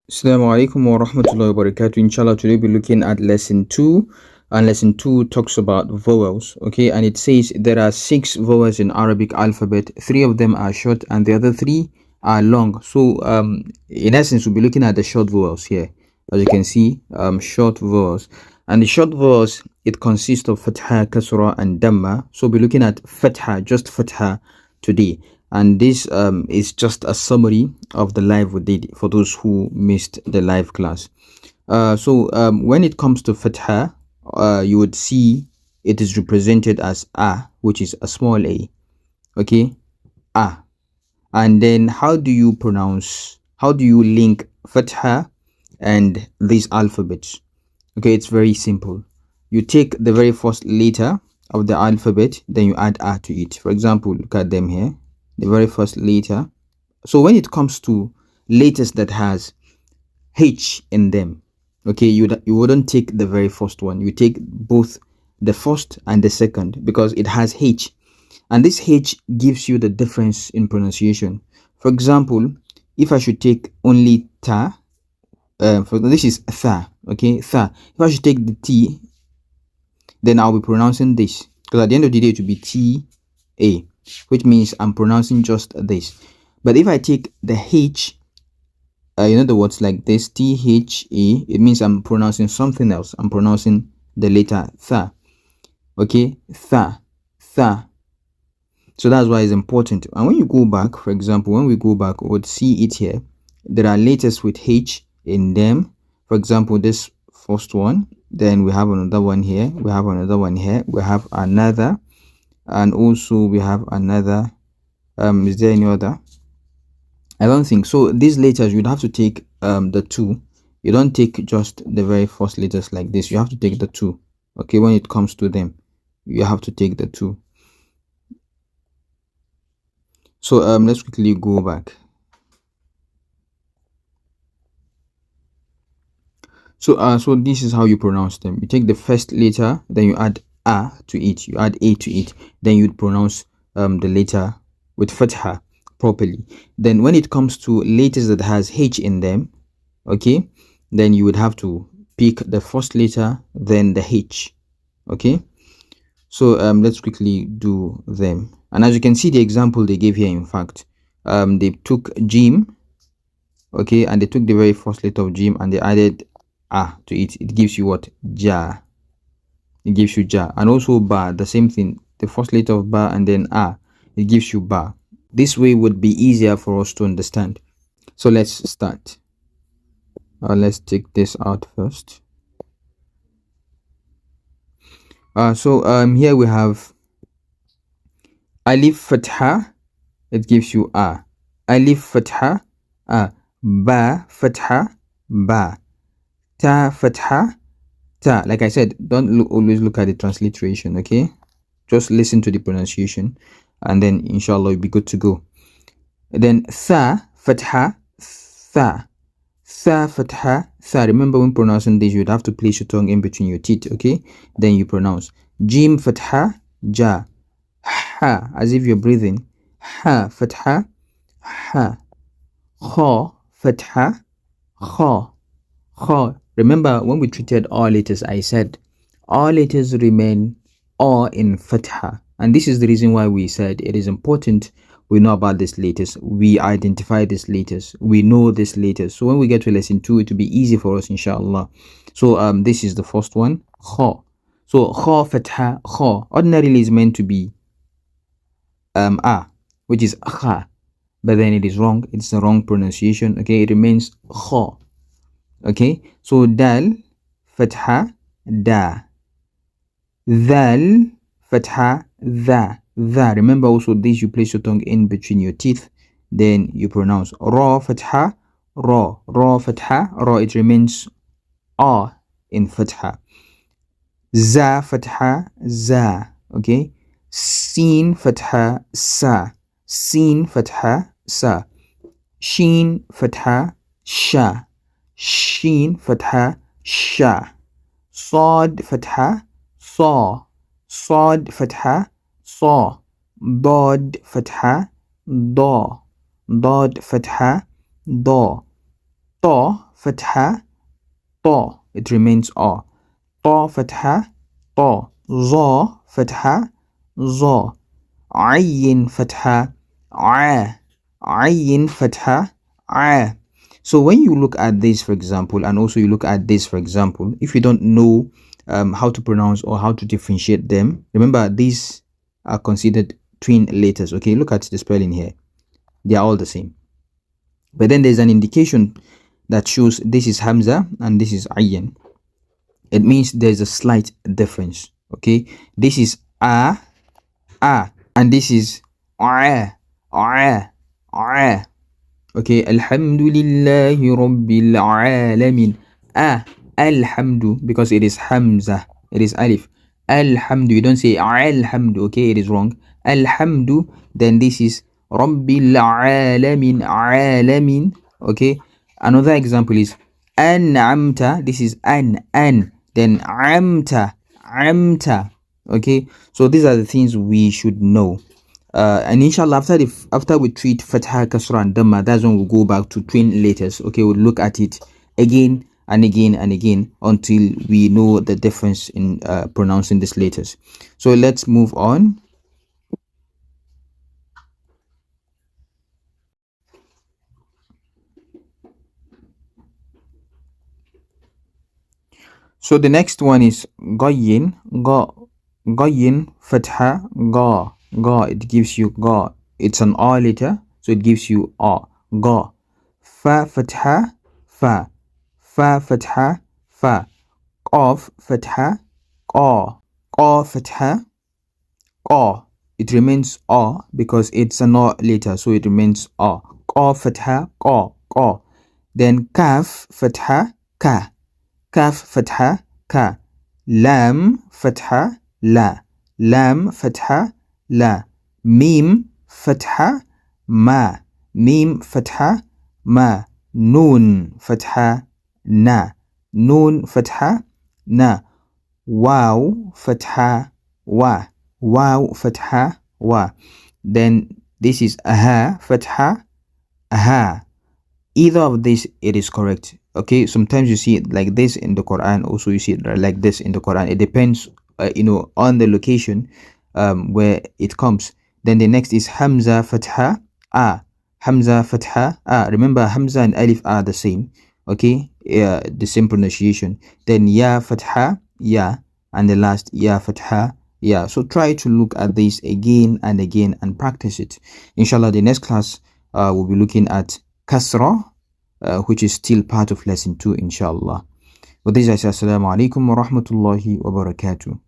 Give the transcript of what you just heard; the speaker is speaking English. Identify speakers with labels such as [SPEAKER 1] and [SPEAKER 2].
[SPEAKER 1] Assalamu alaikum wa rahmatullahi wa barakatuh. Inshallah, today we'll be looking at lesson 2, and lesson 2 talks about vowels. Okay, and it says there are 6 vowels in Arabic alphabet. 3 of them are short, and the other 3 are long. So, in essence, we'll be looking at the short vowels here. As you can see, short vowels, and the short vowels, it consists of fatha, kasra, and damma. So, we'll be looking at fatha, just fatha today, and this is just a summary of the live we did for those who missed the live class. When it comes to fatha, you would see it is represented as a, which is a small a. Okay, a. And then how do you link fatha and these alphabets? Okay, it's very simple. You take the very first letter of the alphabet, then you add a to it. For example, look at them here, the very first letter. So when it comes to letters that has H in them, okay, you wouldn't take the very first one. You take both the first and the second because it has H, and this H gives you the difference in pronunciation. For example, if I should take only ta, this is tha, okay, tha. If I should take the T, then I'll be pronouncing this, because at the end of the day it will be T-A, which means I'm pronouncing just this. But if I take the H, the words like this, T-H-A, it means I'm pronouncing something else. I'm pronouncing the letter tha, okay, tha, tha. So that's why it's important. And when you go back, for example, when we go back, we would see it here. There are letters with H in them. For example, this first one, then we have another one here, we have another one here, we have another, and also we have another. Is there any other? I don't think so. These letters, you'd have to take the two. You don't take just the very first letters like this. You have to take the two. Okay, when it comes to them, you have to take the two. So let's quickly go back. So this is how you pronounce them. You take the first letter, then you add a to it. You add a to it. Then you'd pronounce the letter with fatha properly. Then when it comes to letters that has H in them, okay, then you would have to pick the first letter, then the H. Okay, so let's quickly do them. And as you can see, the example they gave here, in fact, they took jim, okay, and they took the very first letter of jim and they added a to it. It gives you what? Ja. It gives you ja. And also ba, the same thing, the first letter of ba and then a, it gives you ba. This way would be easier for us to understand. So let's start. Let's take this out first. Here we have alif fatha, it gives you a. Alif fatha, a. Ba fatha, ba. Ta fatha, ta. Like I said, don't always look at the transliteration, okay? Just listen to the pronunciation, and then inshallah you'll be good to go. Then tha fatha, tha. Tha fatha, tha. Remember, when pronouncing this, you'd have to place your tongue in between your teeth, okay? Then you pronounce jim fatha, ja. Ha, as if you're breathing. Ha fatha, ha. Kha fatha, kha. Kha. Remember, when we treated all letters, I said all letters remain all in fatha, and this is the reason why we said it is important we know about these letters. We identify these letters, we know these letters, so when we get to lesson 2, it will be easy for us, inshallah. So this is the first one, kha. So kha fatha, kha ordinarily is meant to be a, which is kha, but then it is wrong. It's the wrong pronunciation, okay? It remains kha. Okay, so dal fatha, da. Dhal fatha, dha. Dha. Remember also this, you place your tongue in between your teeth, then you pronounce ra fatha, ra. Ra fatha, ra, it remains a in fatha. Za fatha, za. Okay, sin fatha, sa. Sin fatha, sa. Shin fatha, sha. Shin fatha, sha. Sad fatha, sa. Sad fatha, sa. Dad fatha, da. Dad fatha, da. Ta fatha, ta, it remains a. Ta fatha, ta. Za fatha, za. Ayin fatha, a. Ayin fatha, a. So when you look at this, for example, and also you look at this, for example, if you don't know how to pronounce or how to differentiate them, remember these are considered twin letters. Okay, look at the spelling here. They are all the same. But then there's an indication that shows this is Hamza and this is Ayin. It means there's a slight difference. Okay, this is A, and this is A. Okay, Alhamdulillahi Rabbil Alamin. Alhamdu, because it is Hamza, it is Alif. Alhamdu, you don't say Alhamdu, okay, it is wrong. Alhamdu, then this is Rabbil Alamin, Alamin, okay. Another example is An'amta, this is an, then Amta, okay. So these are the things we should know. And inshallah, after we treat fatha, kasra and dhamma, that's when we'll go back to twin letters. Okay, we'll look at it again and again and again until we know the difference in pronouncing these letters. So let's move on. So the next one is Gayin, fatha, ga, it gives you ga. It's an a letter, so it gives you a, ga. Fa fatha, fa fatha, fa. Qaf fatha, qa. Qa fatha, qa. It remains a because it's an a letter, so it remains a. Qa fatha, qa. Then kaf fatha, ka. Kaf fatha, ka. Lam fatha, la. Lam fatha, la. Mim fatha, ma. Mim fatha, ma. Nun fatha, na. Nun fatha, na. Waw fatha, wa. Waw fatha, wa. Then this is aha fatha, aha. Either of these, it is correct. Okay, sometimes you see it like this in the Quran, also you see it like this in the Quran. It depends on the location where it comes. Then the next is Hamza fatha, a. Hamza fatha, a. Remember, Hamza and Alif are the same. Okay, the same pronunciation. Then Ya fatha, ya. And the last Ya fatha, ya. So try to look at this again and again and practice it. Inshallah, the next class we'll be looking at Kasra, which is still part of lesson 2, inshallah. With this, I say assalamu alaikum wa rahmatullahi wa barakatuh.